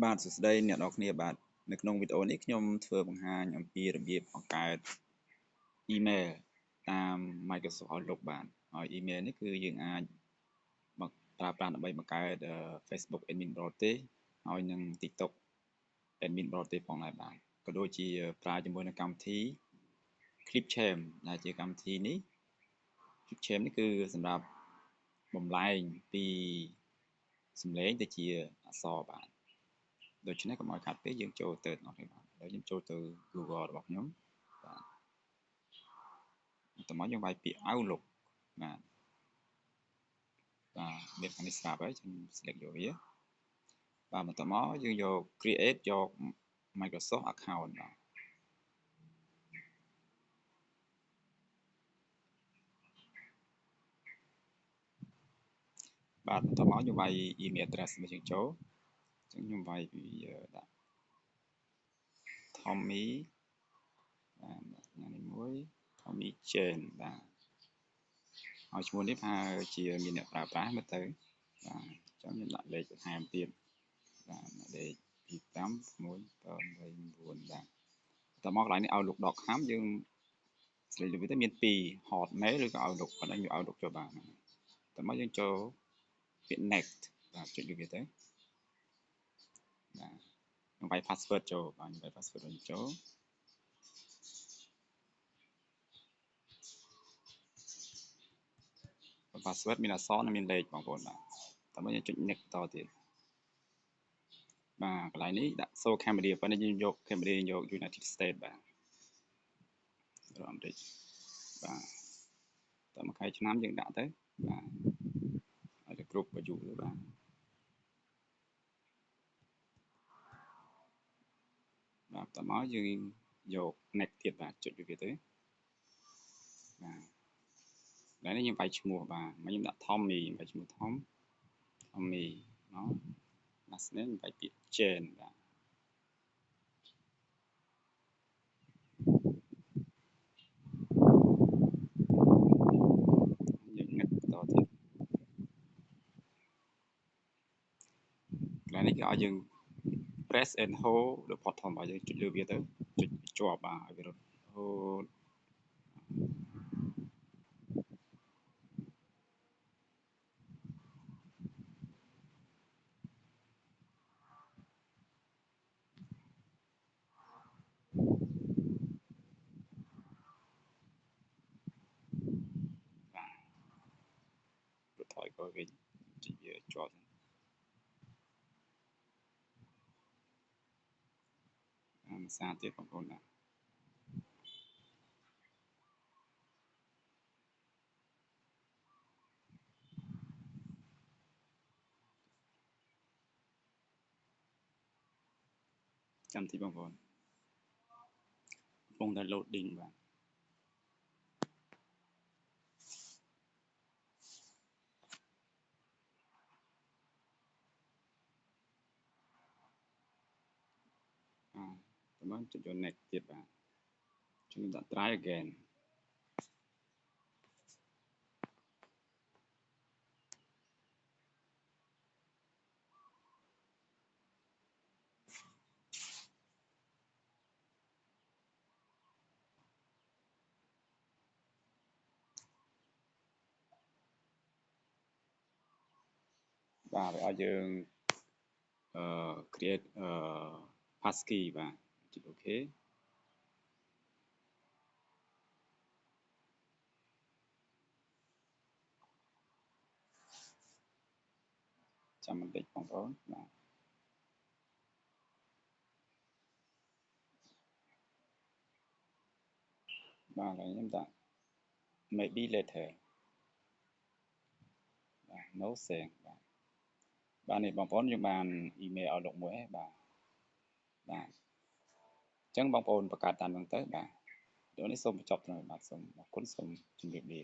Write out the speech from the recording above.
បាទសួស្តីអ្នកនរគ្នាបាទនៅក្នុងវីដេអូនេះខ្ញុំធ្វើបង្ហាញអំពីរបៀបបង្កើតអ៊ីមែលតាម Microsoft Outlook បាទហើយអ៊ីមែលនេះគឺយើងអាចប្រើប្រាស់ដើម្បីបង្កើត Facebook Admin ប្រទេសហើយនិង TikTok Admin ប្រទេសផងដែរបាទក៏ដូចជាប្រើជាមួយនឹងកម្មវិធី Clipchamp ដែលជាកម្មវិធីនេះ Clipchamp នេះគឺសម្រាប់បំលែងពីសំឡេងទៅជាអក្សរបាទដូច្នេះកុំឲ្យខាត់ពេកយើងចូលទៅបងប្អូនបាទហើយយើងចូលទៅ Google របស់ខ្ញុំបាទតោះមកយើងវាយពាក្យ Outlook បាទមានខាងនេះស្រាប់ហើយខ្ញុំ select យកវាបាទបន្តមកយើងយក create យក Microsoft account បាទបន្តមកយើងវាយ email address របស់យើងចូលអញ្ចឹងខ្ញុំវាយពីដាក់ Tommy បាទញ៉ាំនេះមួយ Tommy Jane បាទហើយឈ្មោះនេះថាជាមានអ្នកប្រើប្រាស់មើលទៅបាទអញ្ចឹងខ្ញុំដាក់លេខបន្ថែមទៀតបាទលេខ256789បាទតមកកន្លែងនេះ outlook.com យើងស្លេកលើវាទៅមាន2 hotmail ឬក៏ outlook ប៉ុន្តែយើង outlook ចូលបានតមកយើងចូលពាក្យ next បាទចុចលើវាទៅបាទខ្ញុំវាយ password ចូលបាទខ្ញុំវាយ password វិញចូល password មានអក្សរនិងមានលេខបងប្អូនបាទតមកយើងចុច next តទៀតបាទកន្លែងនេះដាក់ show camera ប៉ុន្តែយើងយក camera យក United States បាទអាមេរិកបាទតមកខែឆ្នាំយើងដាក់ទៅបាទឲ្យទៅគ្រប់អាយុទៅបាទបាទតមកយើងយក next ទៀតបាទចុចវាទៅបាទឥឡូវនេះយើងវាយឈ្មោះបាទមកខ្ញុំដាក់ Tommy វាយឈ្មោះ Tommy មក last name វាយពាក្យ Jane បាទយើងងឹតបន្តទៀតកន្លែងនេះគេឲ្យយើង press and hold the button របស់យើងចុចលើវាទៅចុចជាប់បាទឲ្យវារត់ hold បាទថយក៏វិញចុចវាជាប់ភាសាទៀតបងប្អូនណាចាំទីបងប្អូនកំពុងតែ loading បាទតម្រូវចុចយក next ទៀតបាទខ្ញុំដាក់ try again បាទឲ្យយើងcreate passkey បាទចុច OK ចាំបន្តិចបងប្អូនបាទបាទហើយខ្ញុំដាក់ maybe later បាទ no send បាទនេះបងប្អូនយើងបាន email Outlook មួយហើយបាទអញ្ចឹងបងប្អូនបង្កើតតាមហ្នឹងទៅបាទដូច្នេះសូមបញ្ចប់ត្រឹមបាទសូមអរគុណសូមជម្រាបលា